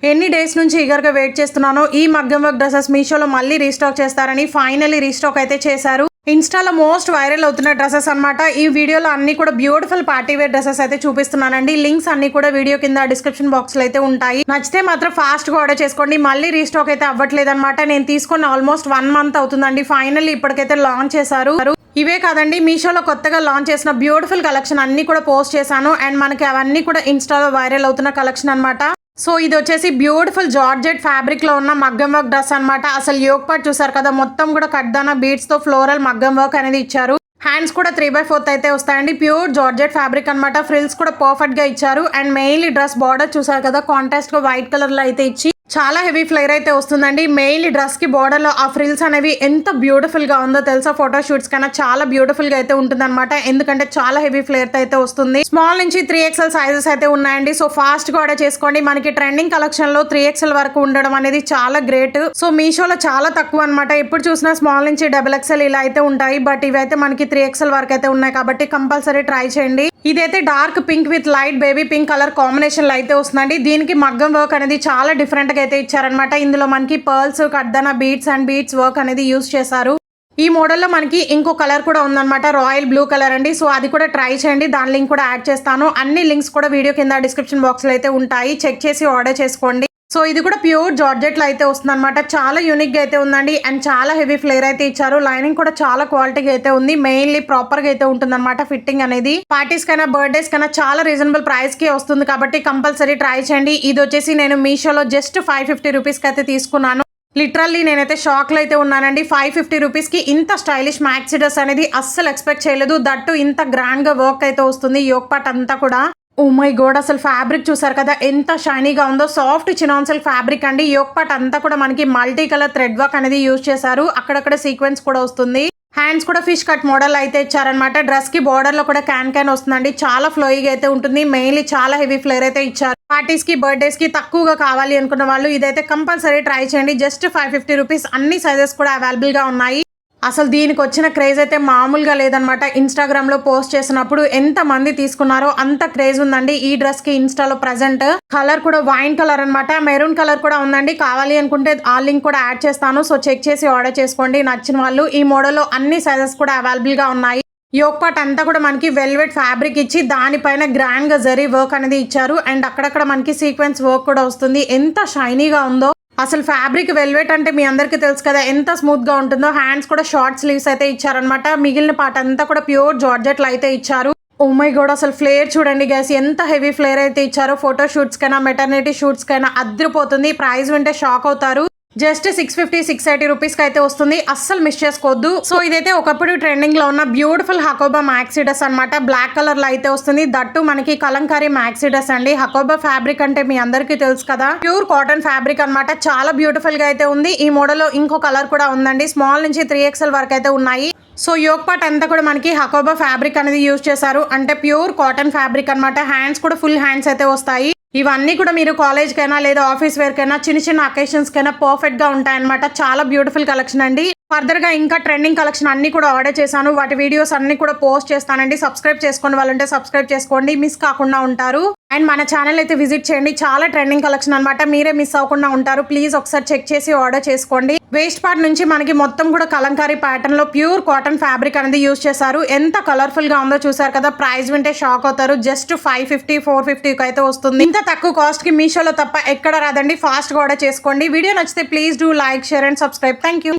ఎన్ని డేస్ నుంచి ఈగర్గా వెయిట్ చేస్తున్నానో ఈ మగ్గం వర్క్ డ్రెస్సెస్ మీషోలో మళ్ళీ రీస్టాక్ చేస్తారని ఫైనల్లీ రీస్టాక్ అయితే చేశారు. ఇన్స్టాలో మోస్ట్ వైరల్ అవుతున్న డ్రెస్సెస్ అనమాట. ఈ వీడియోలో అన్ని కూడా బ్యూటిఫుల్ పార్టీ వేర్ డ్రెస్సెస్ అయితే చూపిస్తున్నానండి. లింక్స్ అన్ని కూడా వీడియో కింద డిస్క్రిప్షన్ బాక్స్ లో అయితే ఉంటాయి. నచ్చితే మాత్రం ఫాస్ట్ గా ఆర్డర్ చేసుకోండి. మళ్ళీ రీస్టాక్ అయితే అవ్వట్లేదు అనమాట. నేను తీసుకున్న ఆల్మోస్ట్ 1 month అవుతుందండి. ఫైనల్లీ ఇప్పటికైతే లాంచ్ చేశారు. ఇవే కాదండి, మీషోలో కొత్తగా లాంచ్ చేసిన బ్యూటిఫుల్ కలెక్షన్ అన్ని కూడా పోస్ట్ చేశాను. అండ్ మనకి అవన్నీ కూడా ఇన్స్టాలో వైరల్ అవుతున్న కలెక్షన్ అనమాట. సో ఇది వచ్చేసి బ్యూటిఫుల్ జార్జెట్ ఫ్యాబ్రిక్ లో ఉన్న మగ్గం వర్క్ డ్రెస్ అనమాట. అసలు యోగ్ పార్ట్ చూసారు కదా, మొత్తం కూడా కడ్దానా బీడ్స్ తో ఫ్లోరల్ మగ్గం వర్క్ అనేది ఇచ్చారు. హ్యాండ్స్ కూడా 3/4 అయితే వస్తాయండి. ప్యూర్ జార్జెట్ ఫ్యాబ్రిక్ అనమాట. ఫ్రిల్స్ కూడా పర్ఫెక్ట్ గా ఇచ్చారు. అండ్ మెయిన్లీ డ్రెస్ బార్డర్ చూసారు కదా, కాంట్రాస్ట్ గా వైట్ కలర్ లో అయితే ఇచ్చి చాలా హెవీ ఫ్లేర్ అయితే వస్తుందండి. మెయిన్లీ డ్రెస్ కి బార్డర్ లో ఆ ఫ్రిల్స్ అనేవి ఎంత బ్యూటిఫుల్ గా ఉందో తెలుసా. ఫోటో షూట్స్ కన్నా చాలా బ్యూటిఫుల్ గా అయితే ఉంటుంది అనమాట. ఎందుకంటే చాలా హెవీ ఫ్లేర్ అయితే వస్తుంది. స్మాల్ నుంచి 3XL సైజెస్ అయితే ఉన్నాయండి. సో ఫాస్ట్ గా ఆర్డర్ చేసుకోండి. మనకి ట్రెండింగ్ కలెక్షన్ లో 3XL వరకు ఉండడం అనేది చాలా గ్రేట్. సో మీషోలో చాలా తక్కువ అనమాట. ఎప్పుడు చూసినా స్మాల్ నుంచి XXL ఇలా అయితే ఉంటాయి. బట్ ఇవైతే మనకి 3XL వరకు అయితే ఉన్నాయి కాబట్టి కంపల్సరీ ట్రై చేయండి. ఇదైతే dark pink with light baby pink colour combination లో అయితే వస్తుందండి. దీనికి మగ్గం వర్క్ అనేది చాలా డిఫరెంట్ గా అయితే ఇచ్చారనమాట. ఇందులో మనకి పర్ల్స్, కడ్దానా బీడ్స్ అండ్ బీడ్స్ వర్క్ అనేది యూజ్ చేశారు. ఈ మోడల్లో మనకి ఇంకో కలర్ కూడా ఉందన్నమాట, రాయల్ బ్లూ కలర్ అండి. సో అది కూడా ట్రై చేయండి. దాని లింక్ కూడా యాడ్ చేస్తాను. అన్ని లింక్స్ కూడా వీడియో కింద డిస్క్రిప్షన్ బాక్స్ లో అయితే ఉంటాయి. చెక్ చేసి ఆర్డర్ చేసుకోండి. సో ఇది కూడా ప్యూర్ జార్జెట్ లో అయితే వస్తుంది అనమాట. చాలా యూనిక్ గా అయితే ఉందండి. అండ్ చాలా హెవీ ఫ్లేర్ అయితే ఇచ్చారు. లైనింగ్ కూడా చాలా క్వాలిటీగా అయితే ఉంది. మెయిన్లీ ప్రాపర్ గా అయితే ఉంటుంది అనమాట. ఫిట్టింగ్ అనేది పార్టీస్ కైనా బర్త్డేస్ కైనా చాలా రీజనబుల్ ప్రైస్ కి వస్తుంది కాబట్టి కంపల్సరీ ట్రై చేయండి. ఇది వచ్చేసి నేను మీషోలో జస్ట్ 550 రూపీస్ కి అయితే తీసుకున్నాను. లిటరల్లీ నేనైతే షాక్ లో అయితే ఉన్నానండి. 550 రూపీస్ కి ఇంత స్టైలిష్ మ్యాక్సీ డ్రెస్ అనేది అస్సలు ఎక్స్పెక్ట్ చేయలేదు. దట్టు ఇంత గ్రాండ్ గా వర్క్ అయితే వస్తుంది. యోగ్ పార్ట్ అంతా కూడా ఓ మై గాడ్, అసలు ఫ్యాబ్రిక్ చూసారు కదా ఎంత షైనీగా ఉందో. సాఫ్ట్ చినాన్ సిల్క్ ఫ్యాబ్రిక్ అండి. యోగ్ పార్ట్ అంతా కూడా మనకి మల్టీ కలర్ థ్రెడ్ వర్క్ అనేది యూజ్ చేశారు. అక్కడక్కడ సీక్వెన్స్ కూడా వస్తుంది. హ్యాండ్స్ కూడా ఫిష్ కట్ మోడల్ అయితే ఇచ్చారనమాట. డ్రెస్ కి బార్డర్ లో కూడా క్యాన్ వస్తుందండి. చాలా ఫ్లోయిగా అయితే ఉంటుంది. మెయిన్లీ చాలా హెవీ ఫ్లేర్ అయితే ఇచ్చారు. పార్టీస్ కి బర్త్డేస్ కి తక్కువగా కావాలి అనుకున్న వాళ్ళు ఇదైతే కంపల్సరీ ట్రై చేయండి. Just 550 rupees. అన్ని సైజెస్ కూడా అవైలబుల్ గా ఉన్నాయి. అసలు దీనికి వచ్చిన క్రేజ్ అయితే మామూలుగా లేదనమాట. ఇన్స్టాగ్రామ్ లో పోస్ట్ చేసినప్పుడు ఎంత మంది తీసుకున్నారో అంత క్రేజ్ ఉందండి ఈ డ్రెస్ కి ఇన్స్టాలో ప్రెసెంట్. కలర్ కూడా వైన్ కలర్ అనమాట. మెరూన్ కలర్ కూడా ఉందండి. కావాలి అనుకుంటే ఆ లింక్ కూడా యాడ్ చేస్తాను. సో చెక్ చేసి ఆర్డర్ చేసుకోండి నచ్చిన వాళ్ళు. ఈ మోడల్లో అన్ని సైజెస్ కూడా అవైలబుల్ గా ఉన్నాయి. యోగ్ పార్ట్ అంతా కూడా మనకి వెల్వెట్ ఫ్యాబ్రిక్ ఇచ్చి దానిపైన గ్రాండ్ గా జరీ వర్క్ అనేది ఇచ్చారు. అండ్ అక్కడక్కడ మనకి సీక్వెన్స్ వర్క్ కూడా వస్తుంది. ఎంత షైనీగా ఉందో. అసలు ఫ్యాబ్రిక్ వెల్వెట్ అంటే మీ అందరికీ తెలుసు కదా ఎంత స్మూత్ గా ఉంటుందో. హ్యాండ్స్ కూడా షార్ట్ స్లీవ్స్ అయితే ఇచ్చారనమాట. మిగిలిన పార్ట్ అంతా కూడా ప్యూర్ జార్జెట్ లో అయితే ఇచ్చారు. ఓ మై గాడ్, అసలు ఫ్లేర్ చూడండి గైస్, ఎంత హెవీ ఫ్లేర్ అయితే ఇచ్చారో. ఫోటో షూట్స్ కైనా మెటర్నిటీ షూట్స్ కైనా అదిరిపోతుంది. ప్రైస్ వింటే షాక్ అవుతారు. జస్ట్ 650-680 రూపీస్ కి అయితే వస్తుంది. అస్సలు మిస్ చేసుకోవద్దు. సో ఇదైతే ఒకప్పుడు ట్రెండింగ్ లో ఉన్న బ్యూటిఫుల్ హకోబా మ్యాక్సీ డ్రెస్ అనమాట. బ్లాక్ కలర్ లో అయితే వస్తుంది. దట్టు మనకి కలంకారీ మ్యాక్సీ డ్రెస్ అండి. హకోబా ఫ్యాబ్రిక్ అంటే మీ అందరికీ తెలుసు కదా, ప్యూర్ కాటన్ ఫ్యాబ్రిక్ అనమాట. చాలా బ్యూటిఫుల్ గా అయితే ఉంది. ఈ మోడల్ లో ఇంకో కలర్ కూడా ఉందండి. స్మాల్ నుంచి 3XL వరకు అయితే ఉన్నాయి. సో యోగ్ పార్ట్ అంతా కూడా మనకి హకోబా ఫ్యాబ్రిక్ అనేది యూజ్ చేశారు. అంటే ప్యూర్ కాటన్ ఫ్యాబ్రిక్ అనమాట. హ్యాండ్స్ కూడా ఫుల్ హ్యాండ్స్ అయితే వస్తాయి. ఇవన్నీ కూడా మీరు కాలేజ్ కైనా లేదా ఆఫీస్ వేర్ కైనా చిన్న చిన్న అకేషన్స్ కైనా పర్ఫెక్ట్ గా ఉంటాయన్నమాట. చాలా బ్యూటిఫుల్ కలెక్షన్ అండి. ఫర్దర్ గా ఇంకా ట్రెండింగ్ కలెక్షన్ అన్ని కూడా ఆర్డర్ చేశాను. వాటి వీడియోస్ అన్ని కూడా పోస్ట్ చేస్తానండి. సబ్స్క్రైబ్ చేసుకోండి వాళ్ళంటే సబ్స్క్రైబ్ చేసుకోండి, మిస్ కాకుండా ఉంటారు. అండ్ మన ఛానల్ అయితే విజిట్ చేయండి. చాలా ట్రెండింగ్ కలెక్షన్ అనమాట. మీరే మిస్ అవ్వకుండా ఉంటారు. ప్లీజ్ ఒకసారి చెక్ చేసి ఆర్డర్ చేసుకోండి. వేస్ట్ పార్ట్ నుంచి మనకి మొత్తం కూడా కలంకారీ ప్యాటర్న్ లో ప్యూర్ కాటన్ ఫ్యాబ్రిక్ అనేది యూజ్ చేశారు. ఎంత కలర్ఫుల్ గా ఉందో చూసారు కదా. ప్రైస్ వింటే షాక్ అవుతారు. జస్ట్ 550-450 అయితే వస్తుంది. ఇంత తక్కువ కాస్ట్ కి మీషోలో తప్ప ఎక్కడ రాదండి. ఫాస్ట్ గా ఆర్డర్ చేసుకోండి. వీడియో నచ్చితే please do like, share and subscribe. Thank you.